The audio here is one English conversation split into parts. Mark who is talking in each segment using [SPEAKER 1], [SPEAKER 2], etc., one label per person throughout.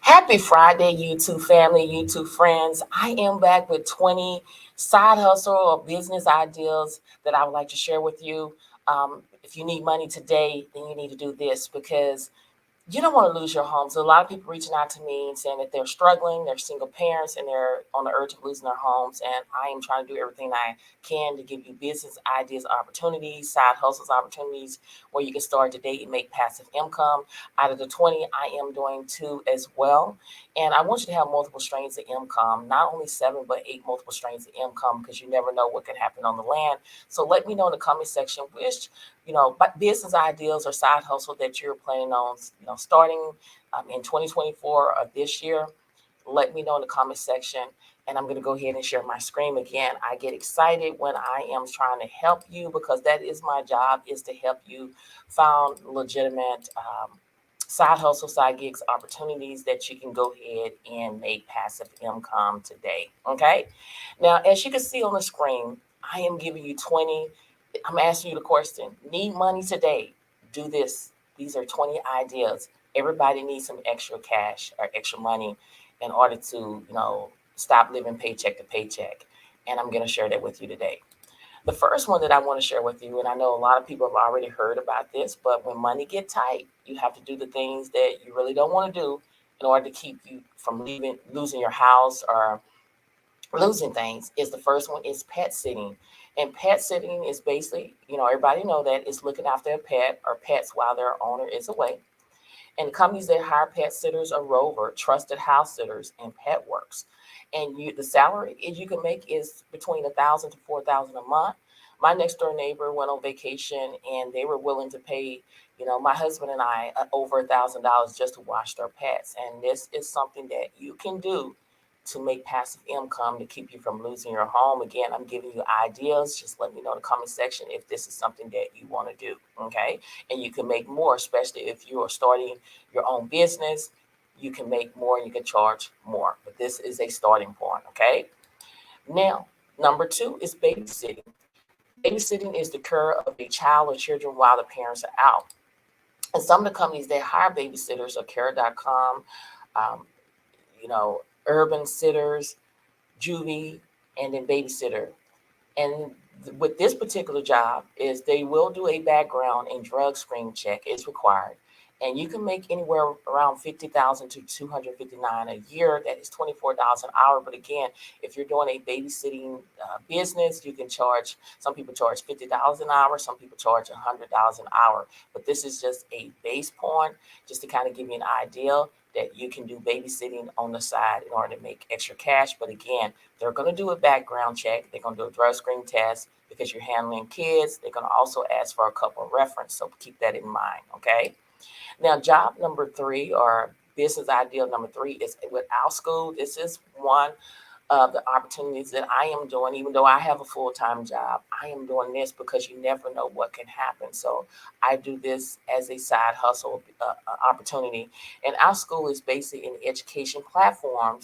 [SPEAKER 1] Happy Friday, YouTube family, YouTube friends. I am back with 20 side hustle or business ideas that I would like to share with you. If you need money today, then you need to do this because you don't want to lose your home. So a lot of people reaching out to me and saying that they're struggling, they're single parents, and they're on the urge of losing their homes. And I am trying to do everything I can to give you business ideas, opportunities, side hustles, opportunities where you can start today and make passive income. Out of the 20, I am doing two as well. And I want you to have multiple streams of income, not only seven, but eight multiple streams of income because you never know what can happen on the land. So let me know in the comment section which business ideas or side hustle that you're planning on, starting in 2024 or this year. Let me know in the comment section, and I'm going to go ahead and share my screen again. I get excited when I am trying to help you because that is my job, is to help you find legitimate side hustle, side gigs, opportunities that you can go ahead and make passive income today. Okay. Now, as you can see on the screen, I am giving you 20. I'm asking you the question, need money today? Do this. These are 20 ideas. Everybody needs some extra cash or extra money in order to, stop living paycheck to paycheck. And I'm going to share that with you today. The first one that I want to share with you, and I know a lot of people have already heard about this, but when money get tight, you have to do the things that you really don't want to do in order to keep you from losing your house or losing things. Is the first one is pet sitting. And pet sitting is basically, everybody know that it's looking after a pet or pets while their owner is away. And companies that hire pet sitters are Rover, Trusted House Sitters, and PetWorks. And the salary you can make is between 1,000 to 4,000 a month. My next door neighbor went on vacation, and they were willing to pay, my husband and I over $1,000 just to watch their pets. And this is something that you can do to make passive income to keep you from losing your home. Again, I'm giving you ideas. Just let me know in the comment section if this is something that you want to do. Okay. And you can make more, especially if you are starting your own business. You can make more and you can charge more. But this is a starting point. Okay. Now, number two is babysitting. Babysitting is the care of a child or children while the parents are out. And some of the companies that hire babysitters are care.com, um, Urban Sitters, Juvie, and then Babysitter. And with this particular job is they will do a background and drug screen check is required. And you can make anywhere around 50,000 to 259 a year. That is $24 an hour. But again, if you're doing a babysitting business, you can charge. Some people charge $50 an hour. Some people charge $100 an hour. But this is just a base point, just to kind of give you an idea that you can do babysitting on the side in order to make extra cash. But again, they're going to do a background check. They're going to do a drug screen test because you're handling kids. They're going to also ask for a couple of reference. So keep that in mind. Okay. Now, job number three or business idea number three is with Outschool. This is one of the opportunities that I am doing, even though I have a full-time job. I am doing this because you never know what can happen. So I do this as a side hustle opportunity. And Outschool is basically an education platform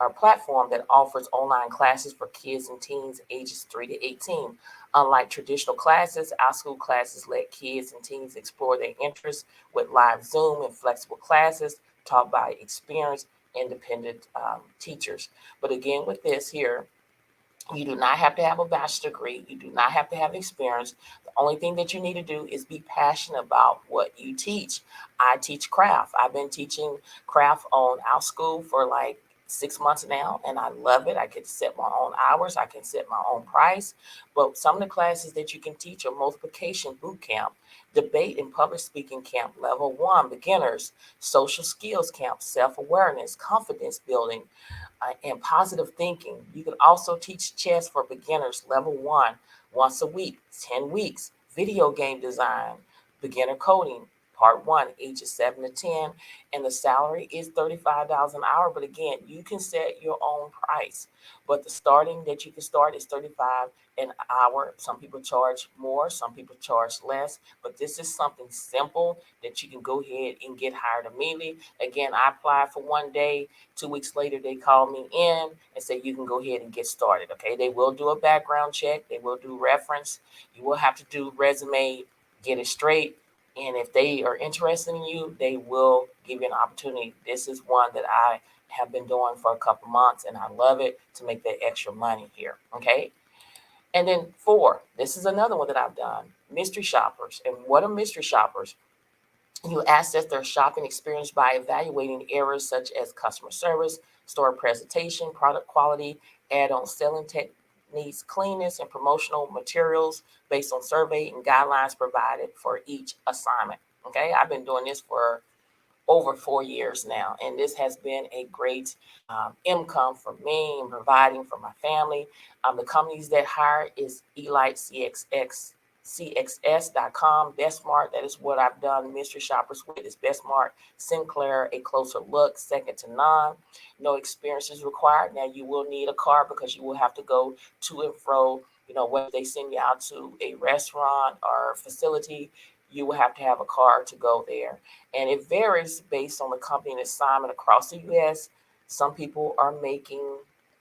[SPEAKER 1] that offers online classes for kids and teens ages 3 to 18. Unlike traditional classes, our school classes let kids and teens explore their interests with live Zoom and flexible classes taught by experienced independent teachers. But again, with this here, you do not have to have a bachelor's degree. You do not have to have experience. The only thing that you need to do is be passionate about what you teach. I teach craft. I've been teaching craft on our school for like 6 months now, and I love it. I get to set my own hours. I can set my own price. But some of the classes that you can teach are multiplication boot camp, debate and public speaking camp, level one, beginners, social skills camp, self-awareness, confidence building, and positive thinking. You can also teach chess for beginners, level one, once a week, 10 weeks, video game design, beginner coding, part one, ages 7 to 10. And the salary is $35 an hour. But again, you can set your own price. But the starting that you can start is 35 an hour. Some people charge more, some people charge less. But this is something simple that you can go ahead and get hired immediately. Again, I applied for one day. 2 weeks later, they called me in and said, you can go ahead and get started. Okay. They will do a background check. They will do reference. You will have to do resume, get it straight. And if they are interested in you, they will give you an opportunity. This is one that I have been doing for a couple months, and I love it to make that extra money here. Okay. And then 4, this is another one that I've done, mystery shoppers. And what are mystery shoppers? You assess their shopping experience by evaluating areas such as customer service, store presentation, product quality, add-on selling techniques, cleanness, and promotional materials based on survey and guidelines provided for each assignment. Okay, I've been doing this for over 4 years now, and this has been a great income for me and providing for my family. The companies that hire is Elite CXX, CXS.com, Bestmart. That is what I've done mystery shoppers with. Is Bestmart, Sinclair, A Closer Look, second to none. No experience is required. Now you will need a car because you will have to go to and fro. Whether they send you out to a restaurant or facility, you will have to have a car to go there. And it varies based on the company and assignment across the US. Some people are making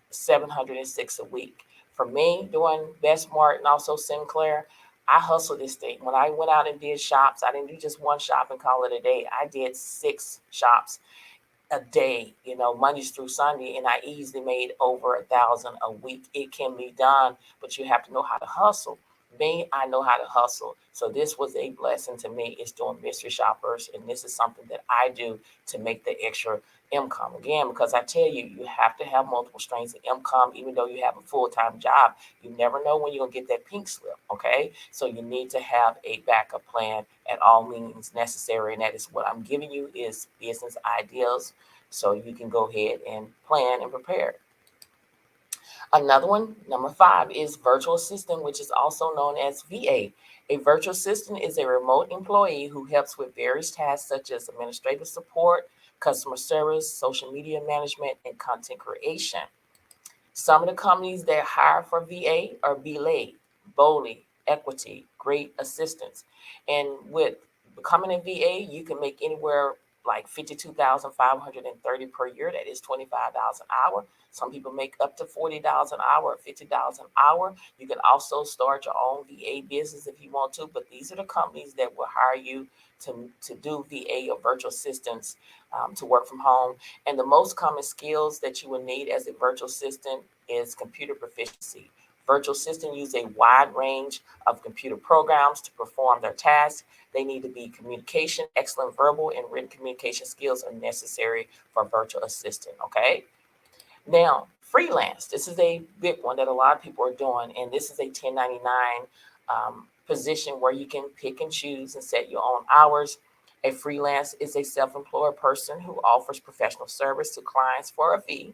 [SPEAKER 1] 706 a week. For me, doing Bestmart and also Sinclair, I hustled this thing. When I went out and did shops, I didn't do just one shop and call it a day. I did 6 shops a day, Mondays through Sunday, and I easily made over 1,000 a week. It can be done, but you have to know how to hustle. Me, I know how to hustle. So this was a blessing to me. It's doing mystery shoppers, and this is something that I do to make the extra income. Again, because I tell you, you have to have multiple streams of income, even though you have a full-time job. You never know when you're gonna get that pink slip. Okay, so you need to have a backup plan at all means necessary, and that is what I'm giving you is business ideas, so you can go ahead and plan and prepare. Another one, number 5, is virtual assistant, which is also known as VA. A virtual assistant is a remote employee who helps with various tasks such as administrative support, customer service, social media management, and content creation. Some of the companies that hire for VA are Belay, Bowley, Equity, Great Assistance. And with becoming a VA, you can make anywhere like 52,530 per year. That is $25 an hour. Some people make up to $40 an hour or $50 an hour. You can also start your own VA business if you want to, but these are the companies that will hire you to do VA or virtual assistants to work from home. And the most common skills that you will need as a virtual assistant is computer proficiency. Virtual assistants use a wide range of computer programs to perform their tasks. They need to be communication, excellent verbal and written communication skills are necessary for a virtual assistant. Okay. Now, freelance. This is a big one that a lot of people are doing, and this is a 1099 position where you can pick and choose and set your own hours. A freelance is a self-employed person who offers professional service to clients for a fee.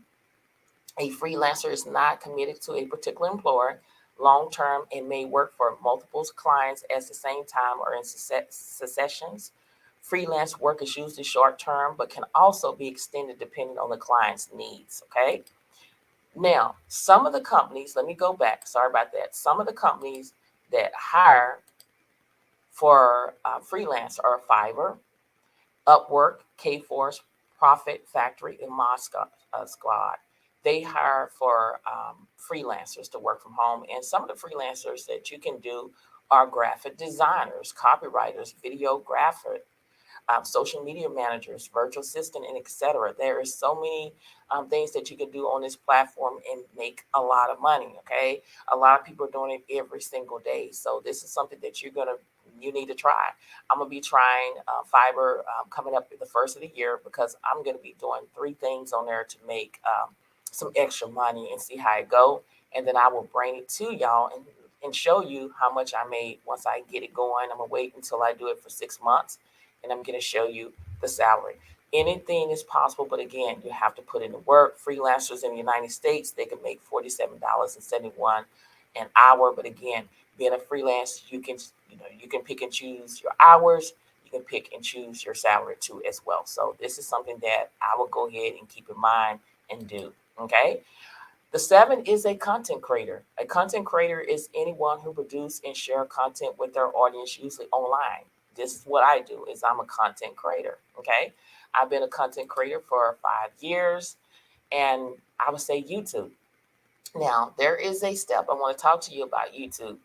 [SPEAKER 1] A freelancer is not committed to a particular employer long term and may work for multiple clients at the same time or in successions. Freelance work is usually short term, but can also be extended depending on the client's needs. Okay. Now, some of the companies, let me go back. Sorry about that. Some of the companies that hire for freelance are Fiverr, Upwork, Kforce, Profit Factory, and Mod Squad. They hire for freelancers to work from home. And some of the freelancers that you can do are graphic designers, copywriters, videographers, social media managers, virtual assistant, and etc. There is so many things that you can do on this platform and make a lot of money. Okay, a lot of people are doing it every single day, so this is something that you need to try. I'm gonna be trying Fiverr coming up at the first of the year because I'm gonna be doing 3 things on there to make some extra money and see how it go, and then I will bring it to y'all and show you how much I made once I get it going. I'm gonna wait until I do it for 6 months, and I'm going to show you the salary. Anything is possible, but again, you have to put in the work. Freelancers in the United States, they can make $47.71 an hour. But again, being a freelance, you can pick and choose your hours. You can pick and choose your salary too as well. So this is something that I will go ahead and keep in mind and do. Okay. The 7 is a content creator. A content creator is anyone who produces and share content with their audience, usually online. This is what I do, is I'm a content creator. Okay. I've been a content creator for 5 years, and I would say YouTube. Now, there is a step I want to talk to you about YouTube.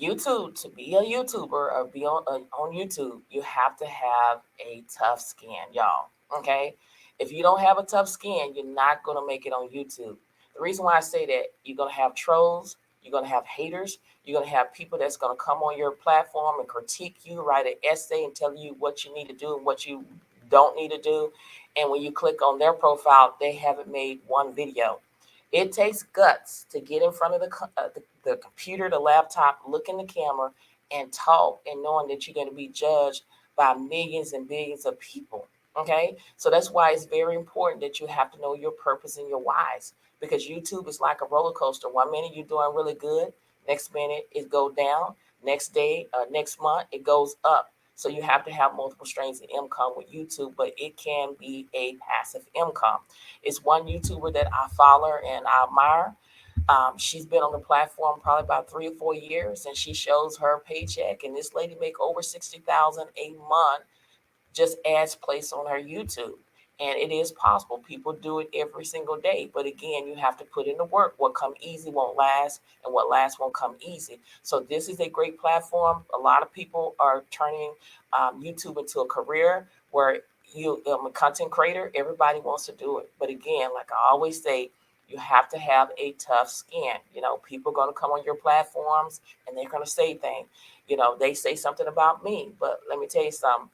[SPEAKER 1] YouTube, to be a YouTuber or be on YouTube, you have to have a tough skin, y'all. Okay. If you don't have a tough skin, you're not going to make it on YouTube. The reason why I say that, you're going to have trolls, you're going to have haters, you're going to have people that's going to come on your platform and critique you, write an essay and tell you what you need to do and what you don't need to do. And when you click on their profile, they haven't made one video. It takes guts to get in front of the computer, the laptop, look in the camera, and talk, and knowing that you're going to be judged by millions and billions of people. Okay, so that's why it's very important that you have to know your purpose and your whys, because YouTube is like a roller coaster. 1 minute you're doing really good, next minute it goes down, next day, next month it goes up. So you have to have multiple streams of income with YouTube, but it can be a passive income. It's one YouTuber that I follow and I admire. She's been on the platform probably about 3 or 4 years, and she shows her paycheck. And this lady make over 60,000 a month, just ads placed on her YouTube. And it is possible. People do it every single day. But again, you have to put in the work. What come easy won't last, and what lasts won't come easy. So this is a great platform. A lot of people are turning YouTube into a career where you a content creator. Everybody wants to do it. But again, like I always say, you have to have a tough skin. People are going to come on your platforms and they're going to say things. They say something about me, but let me tell you something.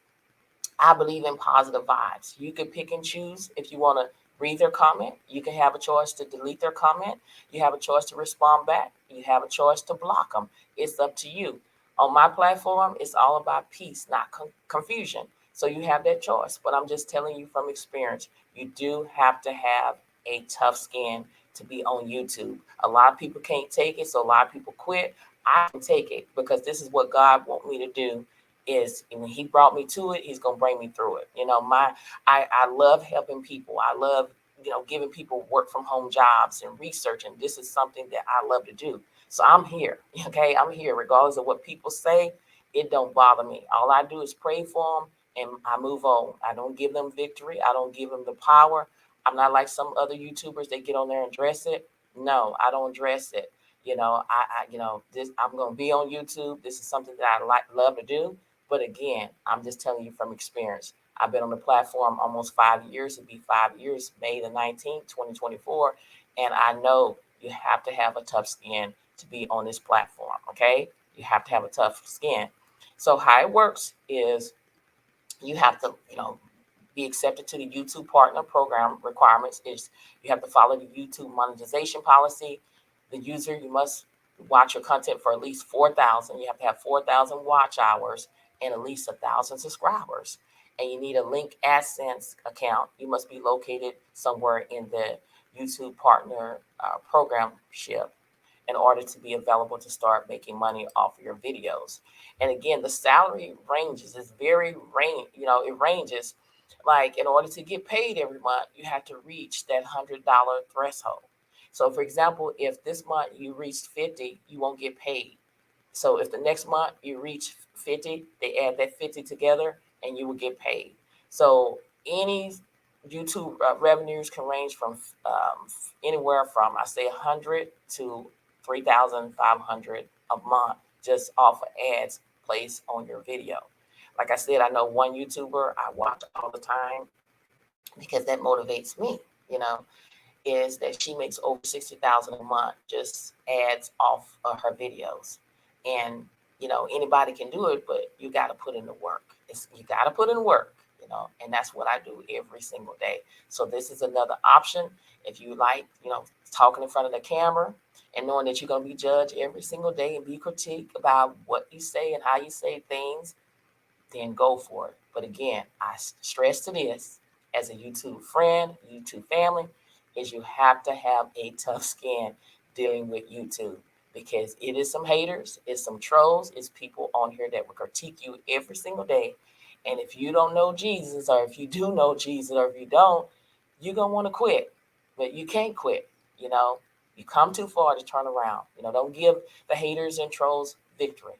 [SPEAKER 1] I believe in positive vibes. You can pick and choose if you want to read their comment. You can have a choice to delete their comment. You have a choice to respond back. You have a choice to block them. It's up to you. On my platform, it's all about peace, not confusion. So you have that choice. But I'm just telling you from experience, you do have to have a tough skin to be on YouTube. A lot of people can't take it, so a lot of people quit. I can take it because this is what God wants me to do. Is when he brought me to it, he's gonna bring me through it. I love helping people. I love, giving people work from home jobs and research. And this is something that I love to do. So I'm here. Okay. I'm here regardless of what people say. It don't bother me. All I do is pray for them and I move on. I don't give them victory. I don't give them the power. I'm not like some other YouTubers that get on there and dress it. No, I don't dress it. This I'm gonna be on YouTube. This is something that love to do. But again, I'm just telling you from experience. I've been on the platform almost 5 years. It'll be 5 years, May the 19th, 2024. And I know you have to have a tough skin to be on this platform. Okay. You have to have a tough skin. So how it works is you have to, be accepted to the YouTube partner program. Requirements is you have to follow the YouTube monetization policy. The user, you must watch your content for at least 4,000. You have to have 4,000 watch hours and at least 1,000 subscribers. And you need a link AdSense account. You must be located somewhere in the YouTube partner programship in order to be available to start making money off of your videos. And again, the salary ranges. It's very it ranges. Like in order to get paid every month, you have to reach that $100 threshold. So for example, if this month you reached 50, you won't get paid. So if the next month you reach 50, they add that 50 together and you will get paid. So any YouTube revenues can range from anywhere from, I say, 100 to 3,500 a month just off of ads placed on your video. Like I said, I know one YouTuber I watch all the time because that motivates me, is that she makes over 60,000 a month just ads off of her videos. And anybody can do it, but you got to put in the work. You got to put in work, and that's what I do every single day. So this is another option. If you like, talking in front of the camera and knowing that you're going to be judged every single day and be critiqued about what you say and how you say things, then go for it. But again, I stress to this as a YouTube friend, YouTube family, is you have to have a tough skin dealing with YouTube, because it is some haters, it's some trolls, it's people on here that will critique you every single day. And if you don't know Jesus, or if you do know Jesus, or if you don't, you're going to want to quit. But you can't quit. You come too far to turn around. Don't give the haters and trolls victory.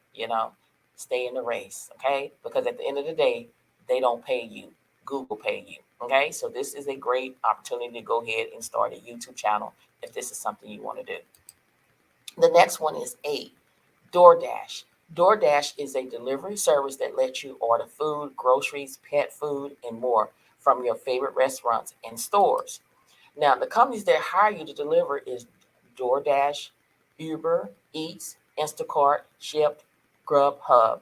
[SPEAKER 1] Stay in the race, okay? Because at the end of the day, they don't pay you. Google pay you, okay? So this is a great opportunity to go ahead and start a YouTube channel if this is something you want to do. The next one is 8, DoorDash. DoorDash is a delivery service that lets you order food, groceries, pet food, and more from your favorite restaurants and stores. Now, the companies that hire you to deliver is DoorDash, Uber Eats, Instacart, Shipt, Grubhub.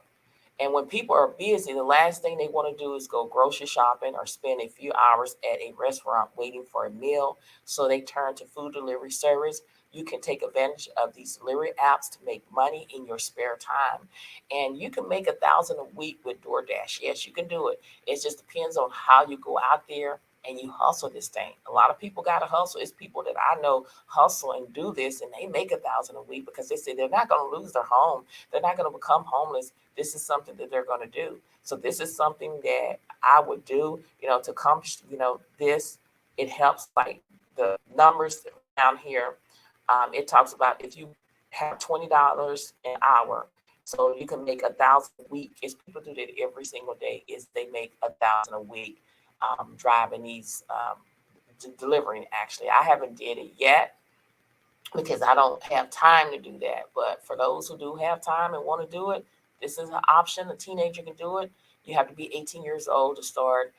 [SPEAKER 1] And when people are busy, the last thing they want to do is go grocery shopping or spend a few hours at a restaurant waiting for a meal. So they turn to food delivery service. You can take advantage of these delivery apps to make money in your spare time. And you can make 1,000 a week with DoorDash. Yes, you can do it. It just depends on how you go out there and you hustle this thing. A lot of people got to hustle. It's people that I know hustle and do this, and they make 1,000 a week because they say they're not going to lose their home. They're not going to become homeless. This is something that they're going to do. So this is something that I would do, to accomplish, this. It helps, like the numbers down here. It talks about if you have $20 an hour, so you can make 1,000 a week. Is people do that every single day? Is they make 1,000 a week driving these delivering? Actually, I haven't did it yet because I don't have time to do that. But for those who do have time and want to do it, this is an option. A teenager can do it. You have to be 18 years old to start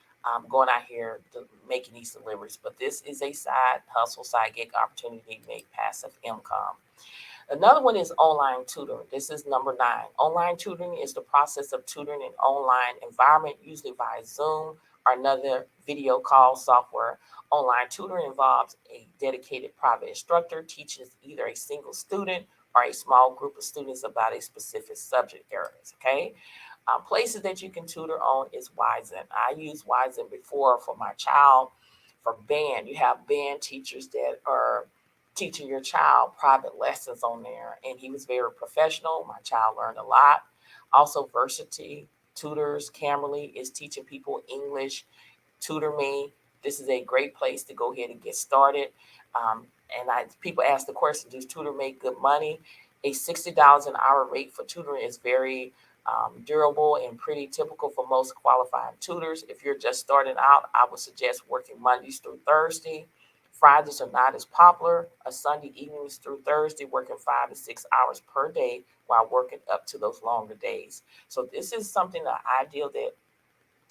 [SPEAKER 1] going out here making these deliveries. But this is a side hustle, side gig opportunity to make passive income. Another one is online tutoring. This is number 9. Online tutoring is the process of tutoring in an online environment, usually via Zoom or another video call software. Online tutoring involves a dedicated private instructor teaches either a single student or a small group of students about a specific subject areas. Okay. Places that you can tutor on is Wizen. I used Wizen before for my child for band. You have band teachers that are teaching your child private lessons on there, and he was very professional. My child learned a lot. Also, Versity Tutors, Camberley is teaching people English. Tutor Me. This is a great place to go ahead and get started. Um, people ask the question, does tutor make good money? A $60 an hour rate for tutoring is very durable and pretty typical for most qualified tutors. If you're just starting out, I would suggest working Mondays through Thursday. Fridays are not as popular. A Sunday evenings through Thursday, working 5 to 6 hours per day while working up to those longer days. So this is something, the ideal that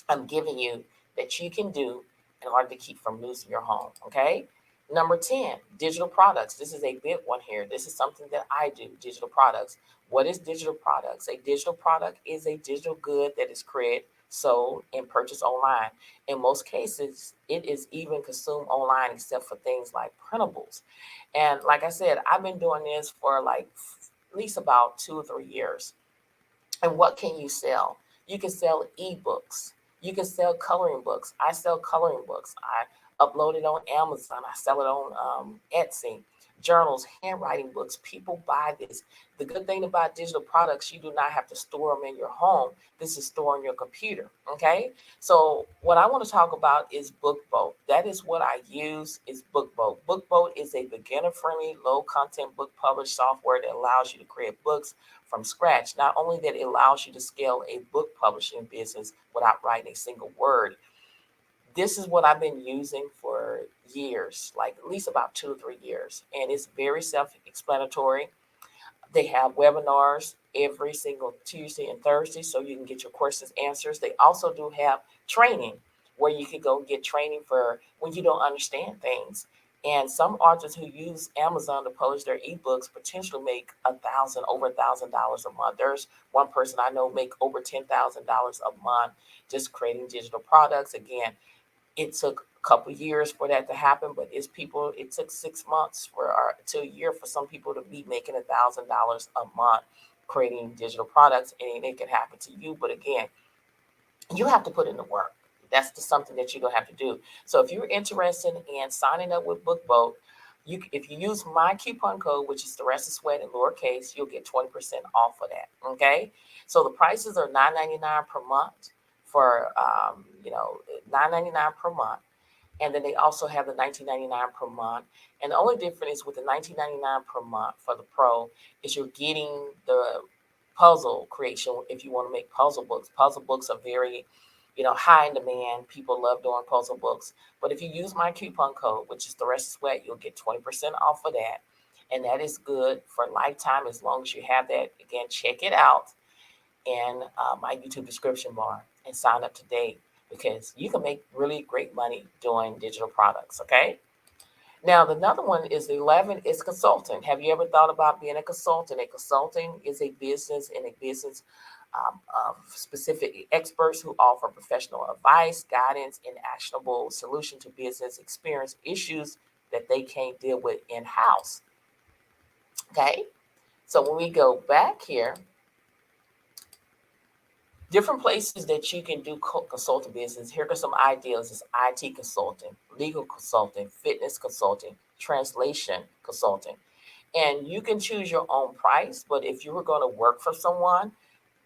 [SPEAKER 1] I'm giving you that you can do in order to keep from losing your home. Okay. Number 10, digital products. This is a big one here. This is something that I do, digital products. What is digital products? A digital product is a digital good that is created, sold, and purchased online. In most cases, it is even consumed online, except for things like printables. And like I said, I've been doing this for like at least about 2 or 3 years. And what can you sell? You can sell ebooks. You can sell coloring books. I sell coloring books. I upload it on Amazon. I sell it on Etsy. Journals, handwriting books. People buy this. The good thing about digital products, you do not have to store them in your home. This is stored on your computer. Okay. So what I want to talk about is BookBoat. That is what I use is BookBoat. BookBoat is a beginner-friendly, low-content book publish software that allows you to create books from scratch. Not only that, it allows you to scale a book publishing business without writing a single word. This is what I've been using for years, like at least about 2 or 3 years. And it's very self-explanatory. They have webinars every single Tuesday and Thursday, so you can get your questions answers. They also do have training where you can go get training for when you don't understand things. And some authors who use Amazon to publish their ebooks potentially make over $1,000 a month. There's one person I know make over $10,000 a month just creating digital products. Again, it took a couple of years for that to happen, but it took 6 months to a year for some people to be making $1,000 a month creating digital products, and it can happen to you. But again, you have to put in the work. That's just something that you're gonna have to do. So if you're interested in signing up with BookBoat, if you use my coupon code, which is Thressa Sweat in lowercase, you'll get 20% off of that. Okay. So the prices are $9.99 per month for $9.99 per month. And then they also have the $19.99 per month. And the only difference with the $19.99 per month for the pro is you're getting the puzzle creation if you want to make puzzle books. Puzzle books are very, high in demand. People love doing puzzle books. But if you use my coupon code, which is the rest sweat, you'll get 20% off of that. and that is good for lifetime as long as you have that. Again, check it out in my YouTube description bar and sign up today because you can make really great money doing digital products. Okay. Now, the another one is 11 is consulting. Have you ever thought about being a consultant? A consulting is a business and a business of specific experts who offer professional advice, guidance, and actionable solution to business experience issues that they can't deal with in-house. Okay, so when we go back here, different places that you can do consulting business. Here are some ideas: is IT consulting, legal consulting, fitness consulting, translation consulting. And you can choose your own price, but if you were going to work for someone,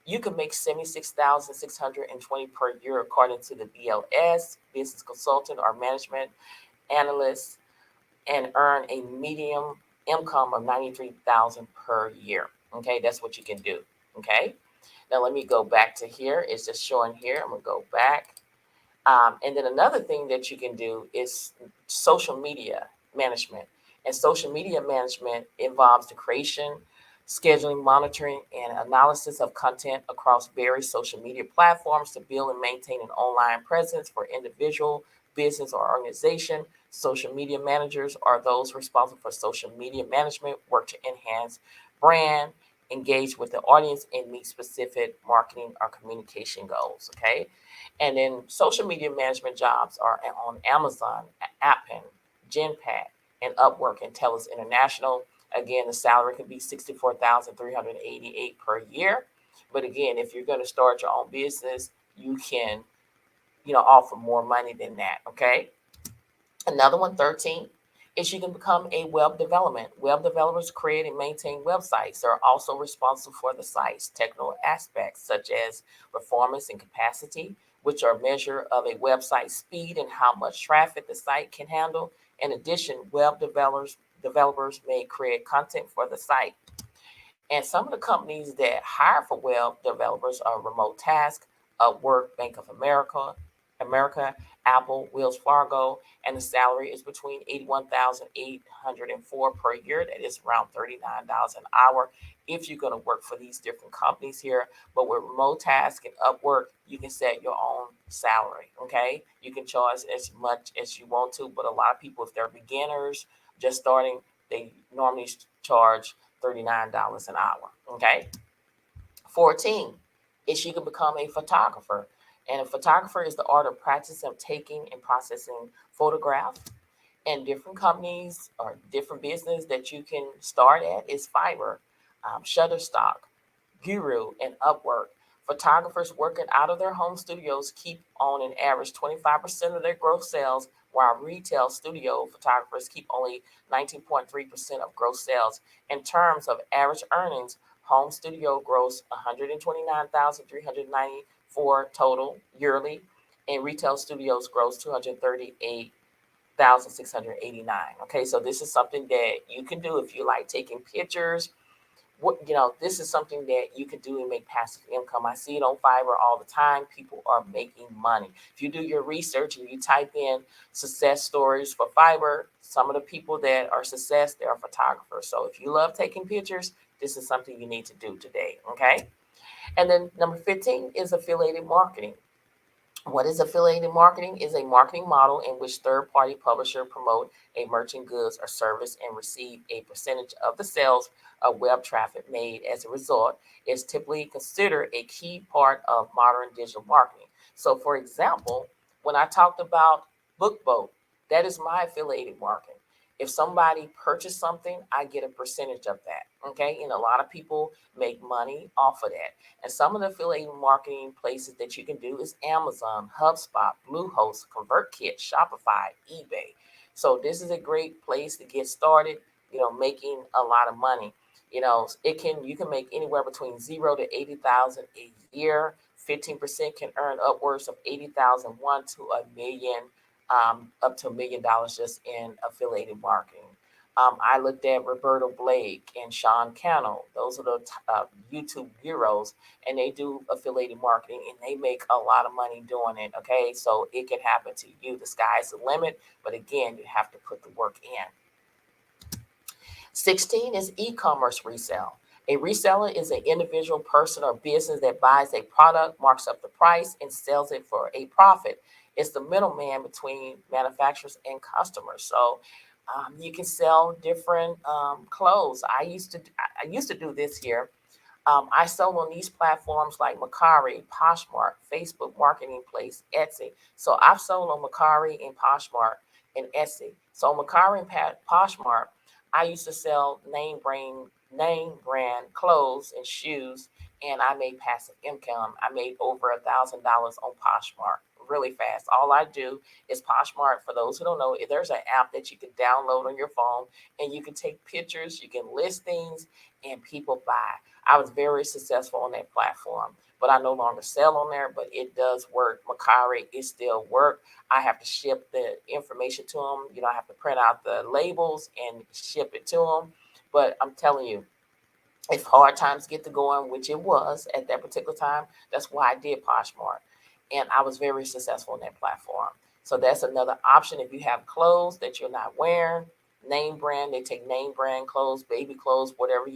[SPEAKER 1] you can make 76,620 per year according to the BLS, business consultant or management analyst, and earn a medium income of 93,000 per year. Okay, that's what you can do. Okay, now let me go back to here. It's just showing here. I'm gonna go back. And then another thing that you can do is social media management. And social media management involves the creation, scheduling, monitoring, and analysis of content across various social media platforms to build and maintain an online presence for individual, business, or organization. Social media managers are those responsible for social media management, work to enhance brand, engage with the audience, and meet specific marketing or communication goals. Okay. And then social media management jobs are on Amazon, Appen, Genpact, and Upwork and TELUS International. Again, the salary could be 64,388 per year. But again, if you're going to start your own business, you can, offer more money than that. Okay. Another one, 13, is you can become a web development. Web developers create and maintain websites. They're also responsible for the site's technical aspects, such as performance and capacity, which are a measure of a website speed and how much traffic the site can handle. In addition, web developers may create content for the site. And some of the companies that hire for web developers are Remote Task, Upwork, Bank of America, Apple, Wells Fargo, and the salary is between 81,804 per year. That is around $39 an hour if you're going to work for these different companies here. But with Remote Task and Upwork, you can set your own salary. Okay, you can charge as much as you want to, but a lot of people, if they're beginners just starting, they normally charge $39 an hour. Okay. 14 is you can become a photographer. And a photographer is the art or practice of taking and processing photographs. And different companies or different business that you can start at is Fiverr, Shutterstock, Guru, and Upwork. Photographers working out of their home studios keep on an average 25% of their gross sales, while retail studio photographers keep only 19.3% of gross sales. In terms of average earnings, home studio gross 129,394 total yearly, and retail studios gross 238,689. Okay, so this is something that you can do if you like taking pictures. This is something that you can do and make passive income. I see it on Fiverr all the time. People are making money. If you do your research and you type in success stories for Fiverr, some of the people that are success, they are photographers. So if you love taking pictures, this is something you need to do today. Okay. And then number 15 is affiliated marketing. What is affiliated marketing? Is a marketing model in which third-party publisher promote a merchant goods or service and receive a percentage of the sales of web traffic made as a result. Is typically considered a key part of modern digital marketing. So for example, when I talked about BookBoat, that is my affiliated marketing. If somebody purchased something, I get a percentage of that. Okay. And a lot of people make money off of that. And some of the affiliate marketing places that you can do is Amazon, HubSpot, Bluehost, ConvertKit, Shopify, eBay. So this is a great place to get started, making a lot of money. You can make anywhere between 0 to 80,000 a year. 15% can earn upwards of 80,000, to a million, up to $1 million just in affiliated marketing. I looked at Roberto Blake and Sean Cannell. Those are the YouTube heroes, and they do affiliated marketing, and they make a lot of money doing it. Okay, so it can happen to you. The sky's the limit, but again, you have to put the work in. 16 is e-commerce resale. A reseller is an individual person or business that buys a product, marks up the price, and sells it for a profit. It's the middleman between manufacturers and customers. So you can sell different clothes. I used to do this here. I sold on these platforms like Macari, Poshmark, Facebook Marketing Place, Etsy. So I've sold on Macari and Poshmark and Etsy. So on Macari and Poshmark, I used to sell name brand clothes and shoes, and I made passive income. I made over $1,000 on Poshmark really fast. All I do is Poshmark. For those who don't know, there's an app that you can download on your phone, and you can take pictures, you can list things, and people buy. I was very successful on that platform, but I no longer sell on there, but it does work. Macari, it still work. I have to ship the information to them. I have to print out the labels and ship it to them. But I'm telling you, if hard times get to going, which it was at that particular time, that's why I did Poshmark. And I was very successful on that platform. So that's another option. If you have clothes that you're not wearing, name brand, they take name brand clothes, baby clothes, whatever,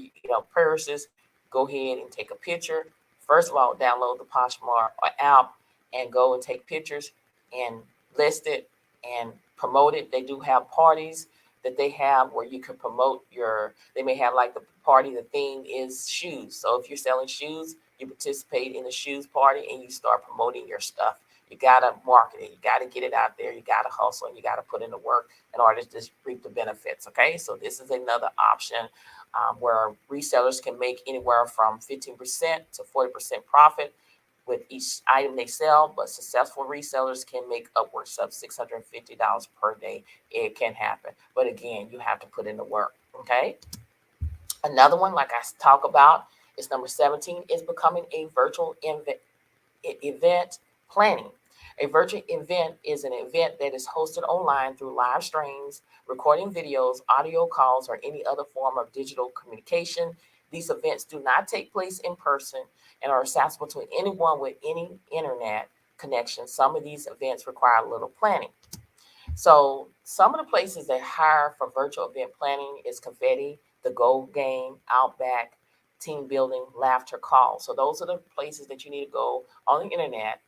[SPEAKER 1] purses, go ahead and take a picture. First of all, download the Poshmark app and go and take pictures and list it and promote it. They do have parties that they have where you can promote they may have like the party, the theme is shoes. So if you're selling shoes, you participate in the shoes party and you start promoting your stuff. You got to market it. You got to get it out there. You got to hustle and you got to put in the work in order to just reap the benefits. Okay. So this is another option where resellers can make anywhere from 15% to 40% profit with each item they sell, but successful resellers can make upwards of $650 per day. It can happen. But again, you have to put in the work. Okay. Another one, like I talk about, is number 17, is becoming a virtual event planning. A virtual event is an event that is hosted online through live streams, recording videos, audio calls, or any other form of digital communication. These events do not take place in person and are accessible to anyone with any internet connection. Some of these events require a little planning. So some of the places that hire for virtual event planning is Confetti, the Go Game, Outback, Team Building, Laughter Call. So those are the places that you need to go on the internet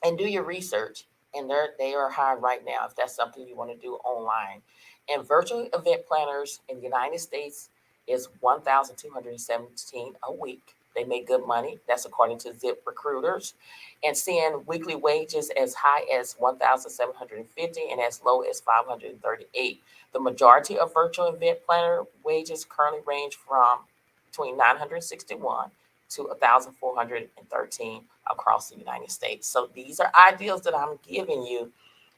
[SPEAKER 1] and do your research. And they are hiring right now if that's something you want to do online. And virtual event planners in the United States is 1,217 a week. They make good money. That's according to Zip Recruiters. And seeing weekly wages as high as 1,750 and as low as 538. The majority of virtual event planner wages currently range from between 961 to 1,413 across the United States. So these are ideas that I'm giving you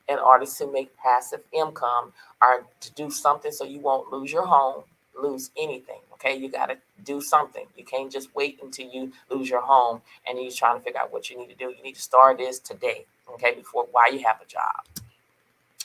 [SPEAKER 1] in order to make passive income or to do something so you won't lose your home, lose anything. Okay, you got to do something. You can't just wait until you lose your home and you're trying to figure out what you need to do. You need to start this today, okay, before while you have a job.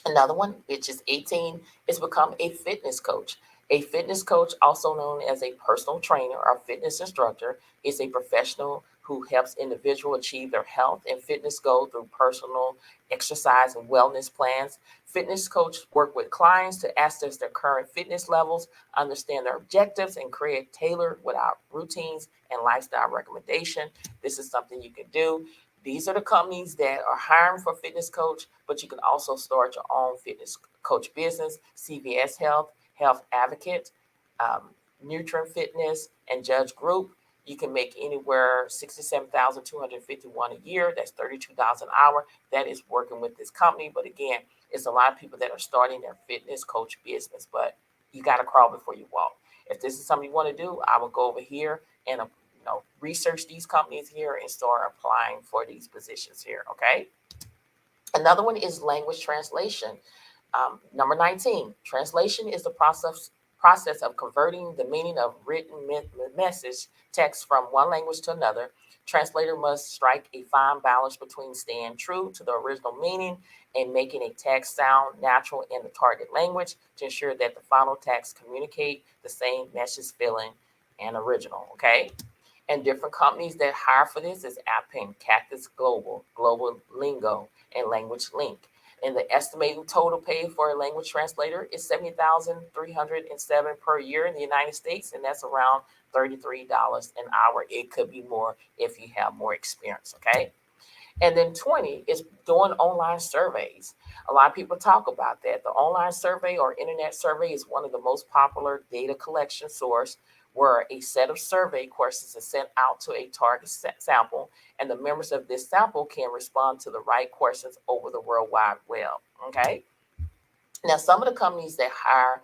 [SPEAKER 1] Another one, which is 18, is become a fitness coach. A fitness coach, also known as a personal trainer or fitness instructor, is a professional who helps individuals achieve their health and fitness goals through personal exercise and wellness plans. Fitness coaches work with clients to assess their current fitness levels, understand their objectives, and create tailored without routines and lifestyle recommendation. This is something you can do. These are the companies that are hiring for fitness coach, but you can also start your own fitness coach business. CVS Health, Health Advocate, Nutrient Fitness, and Judge Group. You can make anywhere 67,251 a year. That's 32,000 an hour. That is working with this company. But again, it's a lot of people that are starting their fitness coach business, but you got to crawl before you walk. If this is something you want to do, I will go over here and research these companies here and start applying for these positions here. Okay. Another one is language translation. Number 19, translation is the process of converting the meaning of written message text from one language to another. Translator must strike a fine balance between staying true to the original meaning and making a text sound natural in the target language to ensure that the final text communicate the same message, feeling, and original. Okay. And different companies that hire for this is Appen, Cactus Global, Global Lingo, and Language Link. And the estimated total pay for a language translator is $70,307 per year in the United States, and that's around $33 an hour. It could be more if you have more experience, okay? And then 20 is doing online surveys. A lot of people talk about that. The online survey or internet survey is one of the most popular data collection source where a set of survey questions is sent out to a target sample, and the members of this sample can respond to the right questions over the World Wide Web. Okay. Now, some of the companies that hire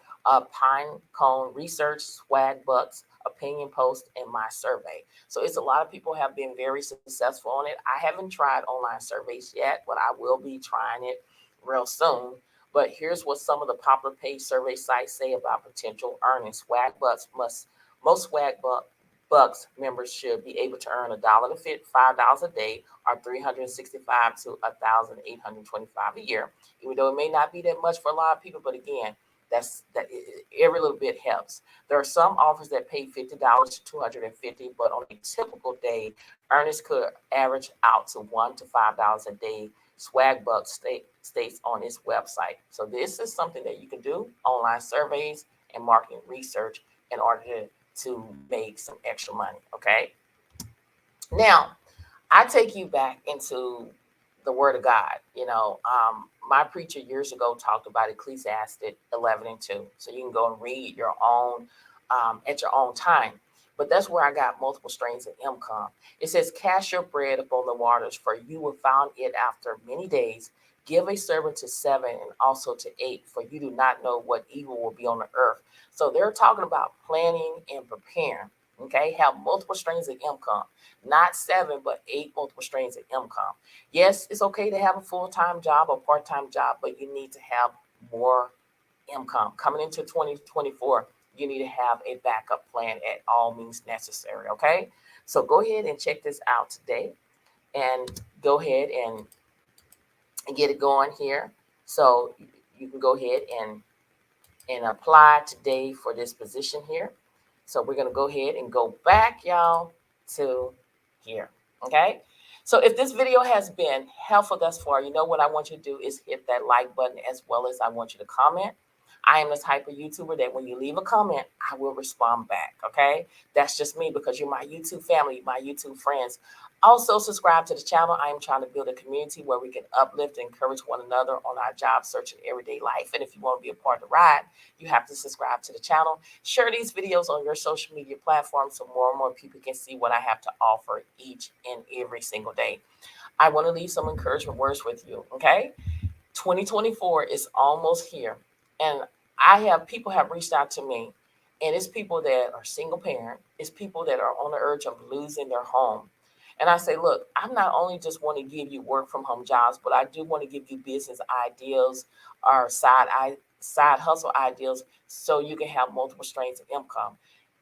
[SPEAKER 1] Pine Cone Research, Swag Bucks, Opinion Post, and My Survey. So it's a lot of people have been very successful on it. I haven't tried online surveys yet, but I will be trying it real soon. But here's what some of the popular paid survey sites say about potential earnings. Swag Bucks most Bucks members should be able to earn $1 to $5 a day, or $365 to $1,825 a year. Even though it may not be that much for a lot of people, but again, every little bit helps. There are some offers that pay $50 to $250, but on a typical day, earnings could average out to $1 to $5 a day. Swagbucks states on its website. So this is something that you can do: online surveys and marketing research in order to make some extra money. Okay. Now, I take you back into the Word of God. My preacher years ago talked about Ecclesiastes 11:2. So you can go and read your own at your own time. But that's where I got multiple streams of income. It says, "Cast your bread upon the waters, for you will find it after many days. Give a servant to 7 and also to 8, for you do not know what evil will be on the earth." So they're talking about planning and preparing. Okay, have multiple streams of income, not 7, but 8 multiple streams of income. Yes, it's okay to have a full-time job or part-time job, but you need to have more income. Coming into 2024, you need to have a backup plan at all means necessary. Okay, so go ahead and check this out today, and go ahead and get it going here. So you can go ahead and apply today for this position here. So we're going to go ahead and go back, y'all, to here. Okay. So if this video has been helpful thus far, you know what I want you to do is hit that like button, as well as I want you to comment. I am the type of YouTuber that when you leave a comment, I will respond back. Okay. That's just me, because you're my YouTube family, my YouTube friends. Also, subscribe to the channel. I am trying to build a community where we can uplift and encourage one another on our job search and everyday life. And if you want to be a part of the ride, you have to subscribe to the channel. Share these videos on your social media platforms so more and more people can see what I have to offer each and every single day. I want to leave some encouragement words with you. Okay. 2024 is almost here. And people have reached out to me, and it's people that are single parent. It's people that are on the urge of losing their home. And I say, look, I'm not only just want to give you work from home jobs, but I do want to give you business ideas or side hustle ideas so you can have multiple streams of income.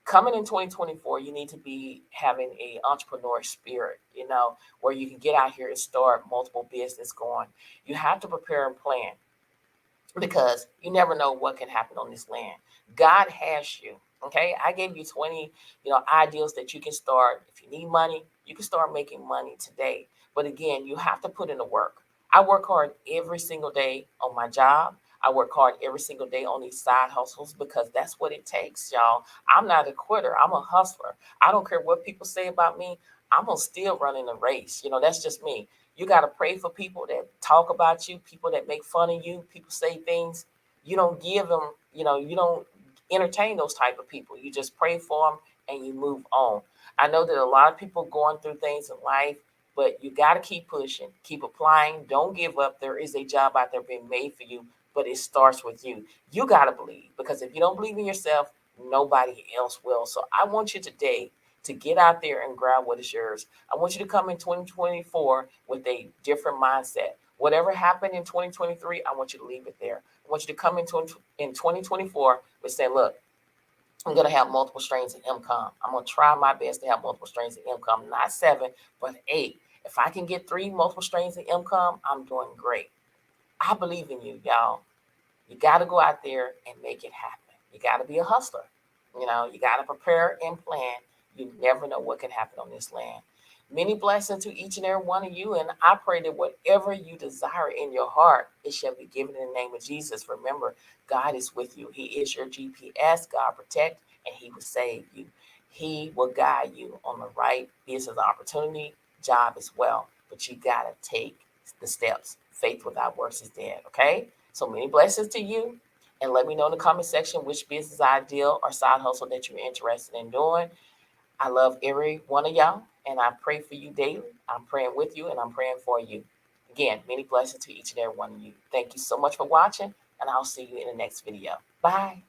[SPEAKER 1] Coming in 2024, you need to be having a entrepreneur spirit, where you can get out here and start multiple business going. You have to prepare and plan, because you never know what can happen on this land. God has you. Okay, I gave you 20, ideas that you can start. If you need money, you can start making money today. But again, you have to put in the work. I work hard every single day on my job. I work hard every single day on these side hustles, because that's what it takes, y'all. I'm not a quitter. I'm a hustler. I don't care what people say about me. I'm gonna still run in the race. That's just me. You got to pray for people that talk about you, people that make fun of you, people say things. You don't give them, you don't entertain those type of people. You just pray for them and you move on. I know that a lot of people going through things in life, but you got to keep pushing, keep applying. Don't give up. There is a job out there being made for you, but it starts with you. You got to believe, because if you don't believe in yourself, nobody else will. So I want you today to get out there and grab what is yours. I want you to come in 2024 with a different mindset. Whatever happened in 2023, I want you to leave it there. I want you to come in 2024 with saying, look, I'm going to have multiple streams of income. I'm going to try my best to have multiple streams of income, not 7, but 8. If I can get 3 multiple streams of income, I'm doing great. I believe in you, y'all. You got to go out there and make it happen. You got to be a hustler. You got to prepare and plan. You never know what can happen on this land. Many blessings to each and every one of you. And I pray that whatever you desire in your heart, it shall be given in the name of Jesus. Remember, God is with you. He is your GPS. God protect and he will save you. He will guide you on the right business opportunity, job as well. But you got to take the steps. Faith without works is dead. Okay? So many blessings to you. And let me know in the comment section which business ideal or side hustle that you're interested in doing. I love every one of y'all, and I pray for you daily. I'm praying with you, and I'm praying for you. Again, many blessings to each and every one of you. Thank you so much for watching, and I'll see you in the next video. Bye.